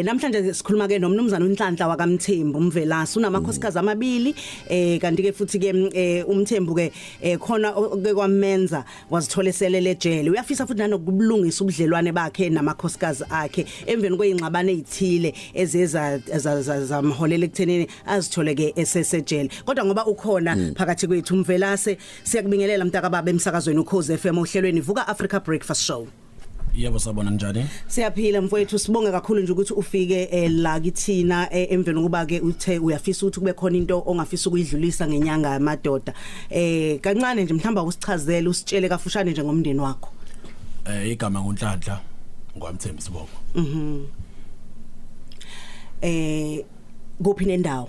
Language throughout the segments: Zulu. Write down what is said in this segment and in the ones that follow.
namhlanje sikhuluma ke nomnumzana uNhlanhla waKaMthembu uMvelasi unamakhosikazi amabili kanti ke futhi ke uMthembu ke khona ke kwamenza wazithola eselele ejele uyafisa futhi nanokubulungisa ubudlelwane bakhe namakhosikazi akhe emveni kwezingxabano ezithile ezeza zamholela ekuthenini azithole ke esesejele kodwa ngoba ukhona phakathi kwethu uMvelase siyakubingelela mntaka baba emsakazweni uKhozi FM ohlelweni Vuka Africa Breakfast Show. Yebo sabona njani? Siyaphila mfowethu sibonge kakhulu nje ukuthi ufike la kithina emveni kuba ke uthe uyafisa ukuthi kube khona into ongafisa ukuyidlulisa ngenyanga yamadoda. Kancane nje mhlamba usichazele usitshele kafushane nje ngomndeni wakho. Igama nguNhlanhla ngwamthembu sibongo. Kuphi nendawo?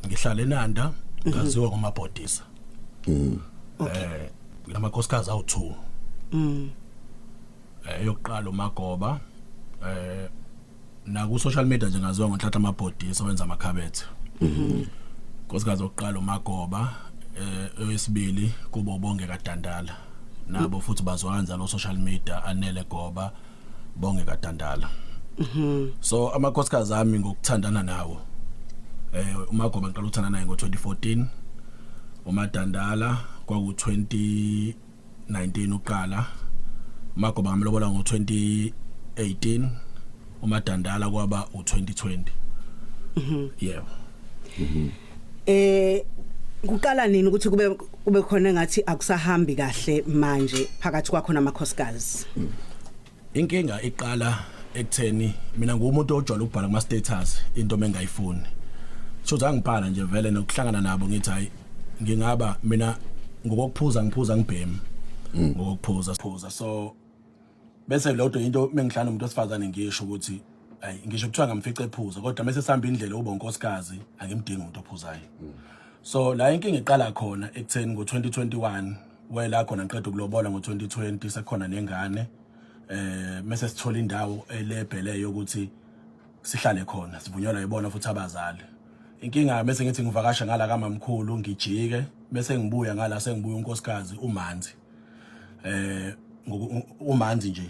Ngihlala eNanda ngaziwa ngomabhodisa. Ngamakhosikazi awu2. Yokuqala uMagoba na ku social media nje ngaziwa ngoNhlanhla amabhodisa owenza amakhabethe. Nkosikazi oqala uMagoba owesibili kuba ubonge kaDandala nabo futhi bazwanza lo social media anele Goba bonge kaDandala. So amakhosikazi ami ngokuthandana nawo uMagoba ngiqala ukuthanda naye ngo2014 uMadandala kwaku 2019 uqala Magoba ngamlobola ngo2018 uMadandala kwaba u2020. Yebo. Kuqala nini ukuthi kube khona ngathi akusahambi kahle manje phakathi kwakho namakhosikazi? Inkinga iqala ekutheni mina ngumuntu ojwayele ukubhala kuma status into mengayifuni. So ngibhala nje vele nokuhlangana nabo ngithi hayi ngingaba mina ngokuphuza ngiphuza ngibhemi. Ngokuphuza so bese lodwa into mengihlala umuntu osifazane ngisho ukuthi ayi ngisho kuthiwa ngamfice ephuza kodwa mase sihamba indlela uba unkosikazi angimdingi umuntu ophuzayo. So la inkinga iqala khona ekutheni ngo2021 wela khona ngiqeda ukulobola ngo2020 sekhona nengane mase sithola indawo elebheleyo ukuthi sihlale khona sivunyelwa yibona futhi abazali. Inkinga mase ngithi ngivakasha ngala kamamkhulu ngijike bese ngibuya ngala sengibuya unkosikazi uManzi. Umanzi nje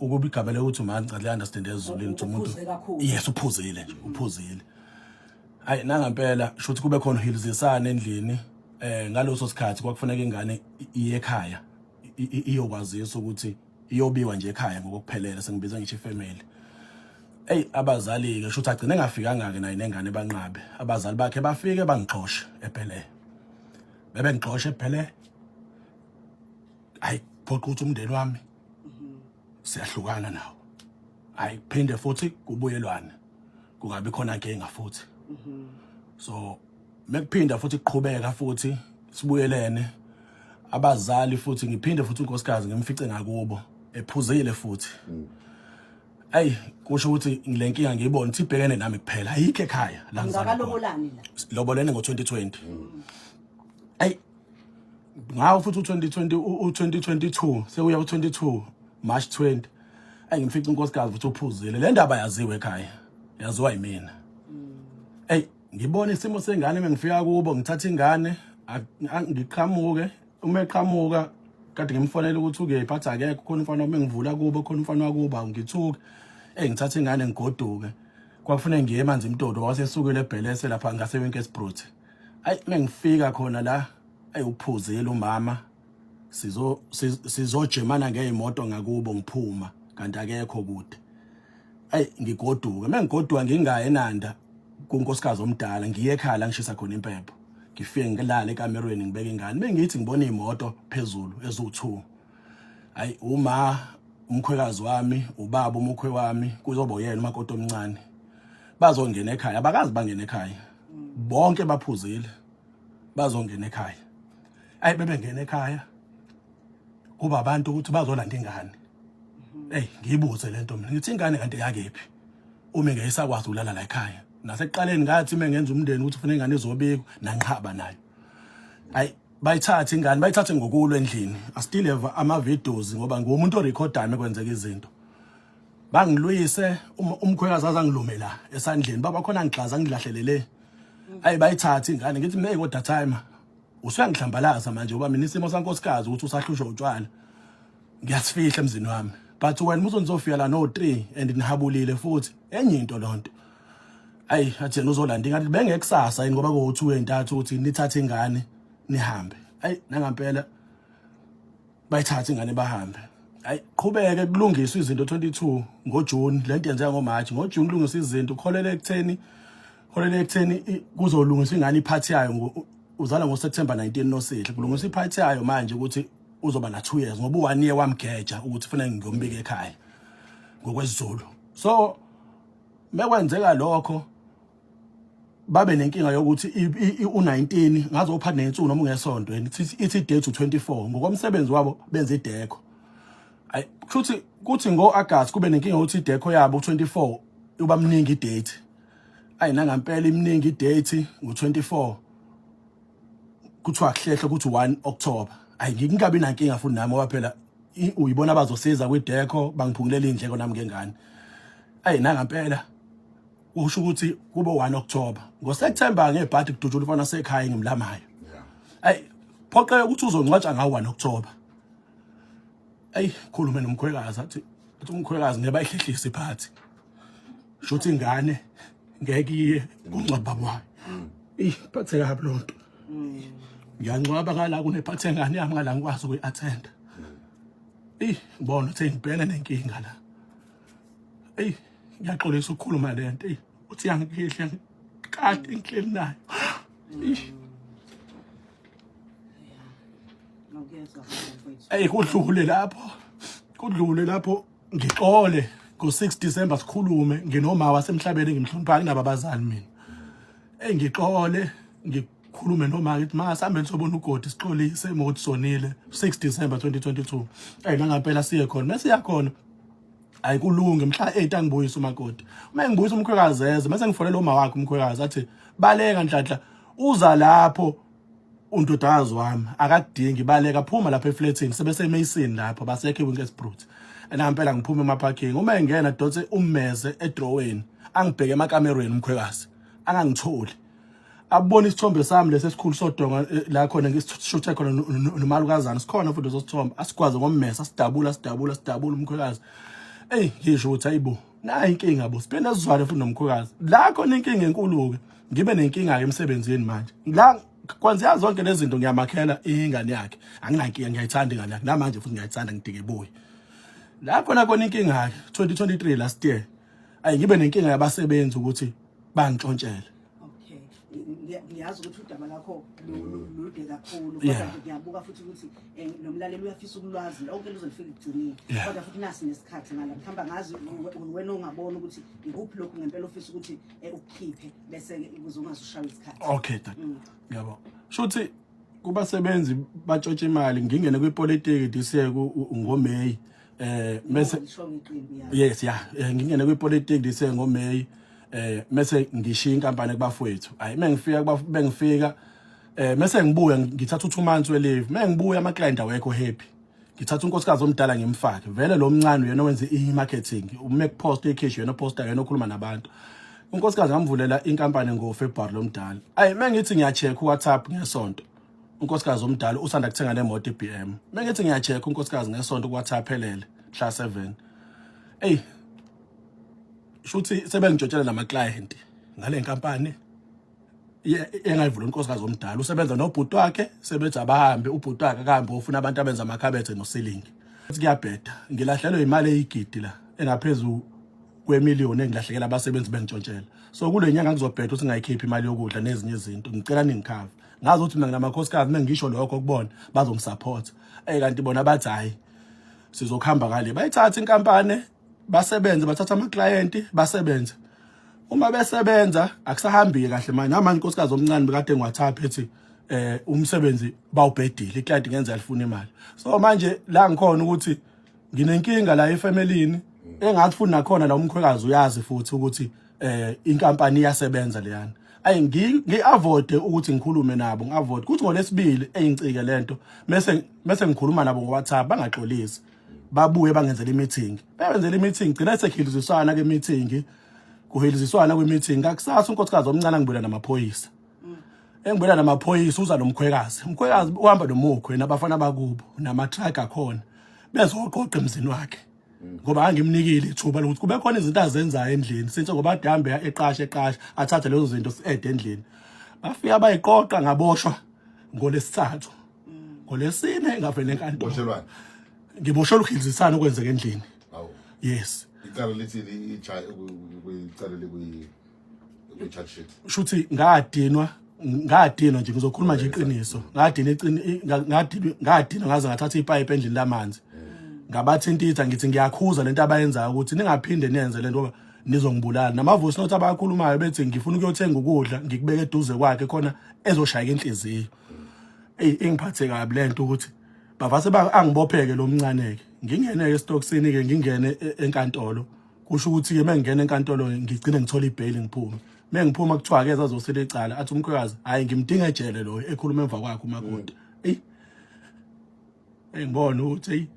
ukuba igabele ukuthi umanzi ngale understand ezulini umuntu yes uphuzile nje uphuzile hayi nangempela shuthi kube khona uhilizisana endlini ngaloso sikhathi kwakufanele ingane iye ekhaya iyokwazisa ukuthi iyobiwa nje ekhaya ngokuphelele sengibiza ngisho ifamily abazali ke shuthi agcine engafikanga ke naye nengane banqabe abazali bakhe bafike bangixosha ephele bebe ngixosha ephele hayi phoqa umndeni wami siyahlukana nawo hayi phinde futhi kubuyelwane kungabi khona inkinga futhi so mekuphinda futhi kuqhubeka futhi sibuyelene abazali futhi ngiphinde futhi unkosikazi ngimfice ngakubo ephuzile futhi ayi kusho ukuthi ngilenkinga ngiyibona ukuthi ibhekene nami kuphela ayikho ekhaya la ngizakalobolani la lobolene ngo2020 ayi ngawo futhi u2022 sekuya u22 March 20 ayimfica unkosikazi futhi uphuzile le ndaba yaziwe ekhaya yaziwa yimina ngibona isimo sengane mengifika kubo ngithatha ingane ngiqhamuke uma eqhamuka kade ngimfonela ukuthi ukuyiphatha akekho khona umfana mengivula kubo khona umfana wakuba ngithuke ngithatha ingane ngigoduke kwakufanele ngiye emanzi imtodo wasesukile eBhelese lapha ngaseWinkelspruit mengifika khona la uphuzile umama sizojemana ngeimoto ngakubo ngiphuma kanti akekho kude ngigoduka mengigoduka ngingaye eNanda kunkosikazi omdala ngiye ekhaya la ngishisa khona impepho ngifike ngilala ekamerweni ngibeka ingane mengithi ngibona imoto phezulu ezu2 umkhwekazi wami ubaba umukhwe wami kuzoba uyena umakoti omncane bazongena ekhaya abakazi bangena ekhaya bonke baphuzile bazongena ekhaya bebengena ekhaya kuba abantu ukuthi bazolanda ingane ngiyibuze lento mina ngithi ingane kanti yakephi uma ngeyisakwazi ukulala la ekhaya nasekuqaleni ngathi mengenza umndeni ukuthi ufuna ingane ezobikwa nanqhaba nayo bayithatha ingane bayithathe ngokulo endlini still have ama videos ngoba ngumuntu orecordayo kwenzeka izinto bangilwise umkhwekazi azangilume la esandleni baba khona ngixaza ngilahlelele bayithatha ingane ngithi mina kodwa time usuyangihlambalaza manje ngoba mina isimo sankosikazi ukuthi usahlushwa utshwala ngiyasifihla emzini wami but when uzonizofika la no 3 and nihabulile futhi enye into lonto ayi athi uzolanda ngathi bengekusasa yini ngoba ku2 we3 uthi nithathe ingane nihambe ayi nangampela bayithatha ingane bahambe ayi qhubeke kulungiswa izinto 22 ngoJune lento yenzeka ngoMarch ngoJune kulungiswa izinto kholele ekutheni kuzolungiswa ingane iphathi yayo uzala ngoSeptember 19 noSihle kulungiswa iphathi yayo manje ukuthi uzoba na 2 years ngoba u1 year wamgeja ukuthi ufuna ngiyombika ekhaya ngokwesiZulu so mekwenzeka lokho babe nenkinga yokuthi u19 ngaze uphathe nensuku noma ungesonto ithi date u24 ngokomsebenzi wabo benze ideko ay kuthi ngoAugust kube nenkinga ukuthi ideko yabo u24 uba mningi idate ay nangampela iminingi idate ngo24 kuthiwa kuhlehle kuthi 1 October ay ngingabi nankinga futhi nami ngoba phela uyibona bazosiza kwideko bangiphungulela indleko nami ngengane ay nangampela usho ukuthi kube 1 October ngoSeptember ngebhadi kudutshula ufana sekhaya ngimlamayo ay phoqeke ukuthi uzongcwatsha ngawo 1 October ay khulume nomkhwekazi athi umkhwekazi ngeba ihlehlisa iphathi shothi ingane ngeke iye kungcwaba kwayo iphathe kabi lonto ngiyangcwaba kala kunephathe engane yami ngala ngikwazi ukuyi-attend ngibona ukuthi ngibhekene nenkinga la ngiyaxolisa ukukhuluma lento uthi yangihle kade ngihleli nayo kudlule lapho ngixole ngo6 December sikhulume nginoma wasemhlabeni ngimhlonipha kunaba abazali mina ngixole ngikhulume noma ngithi masambe nisobona ugodi sixolise ukuthi sonile 6 December 2022 nangampela siye khona mase yakhona ayikulunge mhla 8 angibuyisa umakoti uma ngibuyisa umkhwekazi eze mase ngifonela uma wakhe umkhwekazi athi baleka nhlanhla uza lapho undodakazi wami akadingi baleka phuma lapha eflatini sebese eMason lapho basekhe eWinkelspruit nangampela ngiphuma emaparking uma engena dotse ummeze edrawini angibheke emakamerweni umkhwekazi angangitholi abona isithombe sami lesesikhulu sodonga la khona ngisishuthe khona nomalukazana sikhona futhi sosithombe asikwazi ngommesa sidabula umkhwekazi ngisho ukuthi ayibo na inkinga bo siphinde sizwane futhi nomkhwekazi la khona inkinga enkulu ke ngibe nenkinga ke emsebenzini manje la kwanza zonke lezi zinto ngiyamakhela ingane yakhe anginankinga ngiyayithanda ingane yakhe namanje futhi ngiyayithanda ngidike ebuye la khona inkinga ke 2023 last year ngibe nenkinga yabasebenzi ukuthi bangitshontshele ngiyazi ukuthi udaba lakho lude kakhulu kodwa ngiyabuka futhi ukuthi nomlaleli uyafisa ukulwazi lonke luzolifika igcinile kodwa futhi nasi nesikhathi ngala mhlamba ngazi wena ongabona ukuthi ikuphi lokho ngempela ofisa ukuthi ukukhiphe bese uzongasishaya isikhathi okay tata ngiyabo shothi kubasebenzi batshontsha imali ngingene kwipolitiki disiye ngoMay mase yes ngingene kwipolitiki disiye ngoMay mase ngishiya inkampani kubafowethu hayi bengifika mase ngibuya ngithatha 2 months we leave mengibuya ama client awekho happy ngithatha unkosikazi omdala ngimfake vele lo mncane uyena wenza i-marketing umake post ecash yena poster yena okhuluma nabantu unkosikazi ngamvulela inkampani ngoFebruary lomdala hayi mengithi ngiyacheck uWhatsApp ngesonto unkosikazi omdala usanda kuthenga nemoto eBM mengithi ngiyacheck unkosikazi ngesonto kuWhatsApp helele mhla 7 shuthi sebengitshotshela nama client ngale nkampani engayivula unkosikazi omdala usebenza nobhuti wakhe sebethi abahambe ubhuti wakhe akahambe ufuna abantu abenza amakhabethe nosealing kuyabheda ngilahlelwe imali eyigidi la engaphezulu kwemiliyoni engilahlekela abasebenzi bengitshontshelwa so kule nyanga ngizobheda ukuthi ngayikhipha imali yokudla nezinye izinto ngicela ningikhava ngazi ukuthi mina nginamakhosikazi mengisho lokho kubona bazongisupport kanti bona bathi hayi sizokhamba kale bayithatha inkampani basebenze bathatha ama client basebenze uma besebenza akusahambi kahle manje namanje inkosikazi omncane bekade ngiwathapha ethi umsebenzi bawubhedile iclient ngenza alifuna imali so manje la ngikhona ukuthi nginenkinga la efamilini engathi futhi nakhona la umkhwekazi uyazi futhi ukuthi inkampani iyasebenza leyana ayi ngi-avoid ukuthi ngikhulume nabo ngi-avoid kuthi ngolesibili engicike lento mase ngikhuluma nabo ngoWhatsApp bangaxolisi babuye bangenzela i-meeting benzela i-meeting gcina sekhiliziswana ke-meeting kuheliziswana kwe-meeting akusasa unkosikazi omncane ngibona namaphoyisa engibona namaphoyisa uza nomkhwekazi umkhwekazi uhamba nomukhwe nabafana bakubo nama-truck akhona bezoqoqa emzini wakhe ngoba angimnikile ithuba lokuthi kube khona izinto azenzayo endlini since ngoba ahambe eqashe athathe lezo zinto ede endlini bafika bayiqoqa ngaboshwa ngolesithathu ngolesine ngavele enkantolo Boshelwane. ngiboshola ukhilizisana okwenzeka endlini Awu. yes Icala lithini icala kwi-charge sheet. shuthi ngadinwa nje ngizokhuluma nje iqiniso ngadinwa ngaze ngathatha ipipe endlini lamanzi ngabathintitha ngithi ngiyakhuza lento abayenzayo ukuthi ningaphinde nenze lento ngoba nizongibulala namavoice note abakhulumayo bethi ngifuna ukuyothenga ukudla ngikubeke eduze kwakhe khona ezoshaya inhliziyo engiphathe kabi lento ukuthi bavase angibopheke lo mncaneke ngingene estocksini ke ngingene enkantolo kusho ukuthi ke mengingena enkantolo ngigcine ngithola ibail ngiphume mengiphuma kuthiwa ke ezazosela ecala athi umkhwekazi hayi ngimdinga ejele lo ekhuluma emva kwakhe umakoti ngibona ukuthi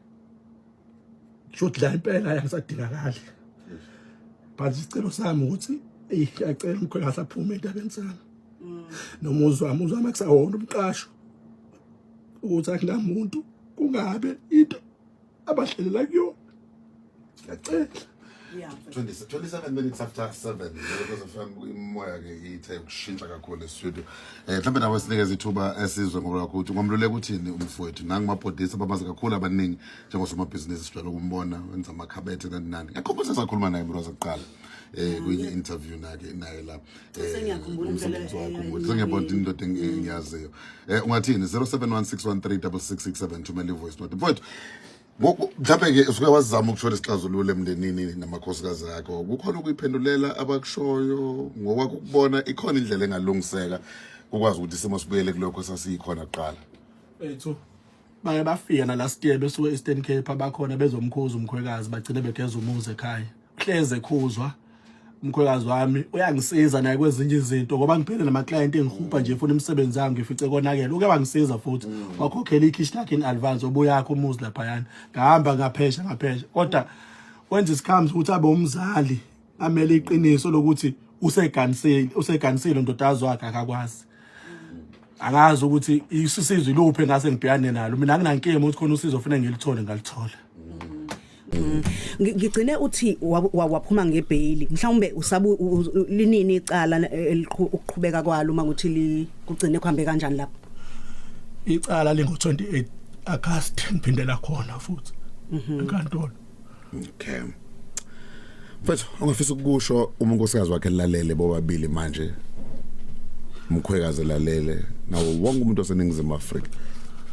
shothi la impela yangisadingakali but isicelo sami ukuthi ngiyacela umkhwekazi aphume endabeni sami nomuzwa wami akusawona umqasho ukuthi akunamuntu kungabe into abahlelela kuyona ngiyacela 27 minutes after 7 because of imoya ke ithe ukushintsha kakhulu e-studio mhlawumbe nawe sinikeza ithuba esizwe ngoba ukuthi ngomluleko uthini umfowethu nangimabhodisa bamazi kakhulu abaningi njengosomabhizinisi sijwayele ukumbona wenza amakhabethe nani ngakho sakhuluma naye bro zakuqala kwenye interview naye la sengiyabona indoda engiyaziyo ungathini 0716136667 thumela ivoice note mfowethu mhlawumbe ke usuke wazama ukuthola isixazululo emndenini namakhosikazi akho kukhona ukuyiphendulela abakushoyo ngokwakho ukubona ikhona indlela engalungiseka ukwazi ukuthi isimo sibuyele kulokho sasiyikhona kuqala ethu baye bafika na last year besuke Eastern Cape abakhona bezomkhuza umkhwekazi bagcine begeza umuzi ekhaya uhleze khuzwa umkhwekazi wami uyangisiza naye kwezinye izinto ngoba ngiphele nama client engikhupha nje ufuna imisebenzi yami ngifice konakela uke wangisiza futhi wakhokhela ikhishi lakhe in advance obuyakho umuzi lapha yana ngahamba ngaphesha kodwa wenza isikhamu ukuthi abe umzali amele iqiniso lokuthi useganisile ndodazi wakhe akakwazi angazi ukuthi isizwe iluphe ngase ngibhekane nalo mina nginankinga ukuthi khona usizo ufuna ngilithole ngalithola ngigcine uthi waphuma ngebail mhlawumbe usabu linini icala ukuqhubeka kwalo uma ukuthi kugcine kuhambe kanjani lapho icala lingo28 August ngiphindela khona futhi enkantolo okay mfethu ungafisa ukusho uma unkosikazi wakhe lalele bobabili manje umkhwekazi lalele nawo wonke umuntu oseningizimu Afrika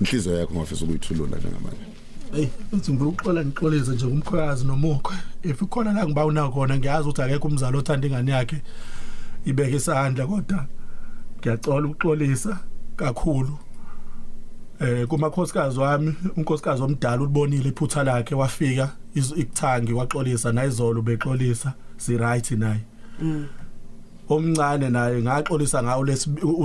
inhliziyo yakho ungafisa ukuyithulula njengamanje ethi ngikuxola ngixoleze nje umkhwekazi nomukhwe if ikhona la ngibawuna khona ngiyazi ukuthi akekho umzali othanda ingane yakhe ibeke isandla kodwa ngiyacola ukuxolisa kakhulu kumakhosikazi wami unkosikazi omdala ulibonile iphutha lakhe wafika ikuthangi waxolisa nayizolo bexolisa si right naye omncane naye ngaxolisa ngawo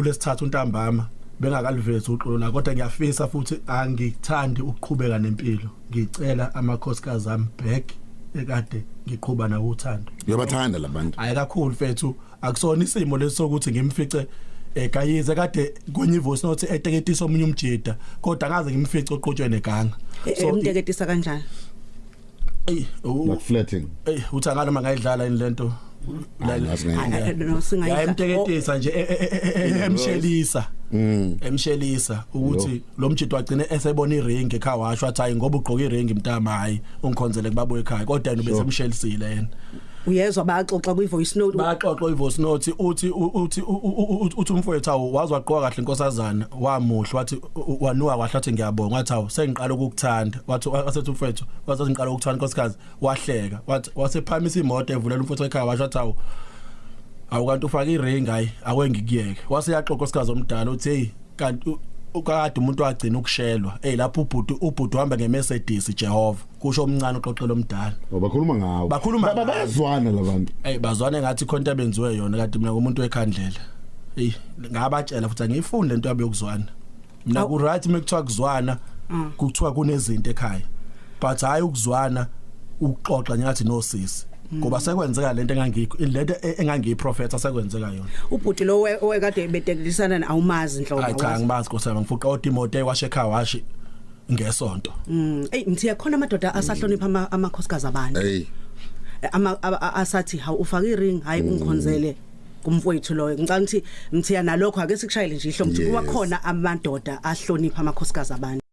lesithathu untambama bengakalivezi uxolo la kodwa ngiyafisa futhi angikuthandi ukuqhubeka nempilo ngicela amakhosikazi ami back ekade ngiqhubha nawo uthando uyabathanda labantu hayi kakhulu mfethu akusona isimo lesokuthi ngimfice kayize kade kwenye voice note eteketisa omunye umjida kodwa ngaze ngimfice oqotshwe neganga so umteketisa kanjani like flirting uthangana mangayidlala inlento no emteketisa nje emshelisa ukuthi lo mjidi wagcine esebona iring ekhaya washo athi hayi ngoba ugqoka iring mntama hayi ungikhonzele kubabo ekhaya kodwa yena besemshelisile yena uyezwa baxoxa kwi-voice note baxoxa i-voice note uthi umfowethu awu wazi waqoqa kahle inkosazana wamuhle wathi wanuka kahle athi ngiyabonga wathi awu sengiqala ukukuthanda wathi umfowethu wathi ngiqala ukukuthanda inkosikazi wahleka wathi wasephamisa imoto evulela umfowethu ekhaya washo athi awu kanti ufaka iring hayi awengikuyeke wase yaxoxa inkosikazi omdala uthi hey kanti ukade umuntu wagcina ukushelwa lapho ubhuti uhamba ngeMercedes Jehova kusho omncane uxoxela omdala bakhuluma ngawo bayazwana labantu bazwana ngathi khona into abenziwe yona kade mina umuntu wekhandlela ngabatshela futhi ngiyifunde into yabeyokuzwana mina ku right mekuthiwa kuzwana kuthiwa kunezinto ekhaya but hayi ukuzwana ukuxoxa nyathi nosisi ngoba sekwenzeka lento engangiyiprofeta sekwenzeka yona ubhuti lo owekade betekelisana awumazi inhlobo cha ngimazi nkosana ngifuqa oTimote washe ekhaya washi ngesonto. Mthiya khona amadoda asahlonipha amakhosikazi abantu. Hey. Asathi hawu ufaka iring hayi ungikhonzele kumfowethu loyo. Ngicela ukuthi Mthiya nalokho ake sikushayele nje ihlombe kuba khona amadoda ahlonipha amakhosikazi abantu.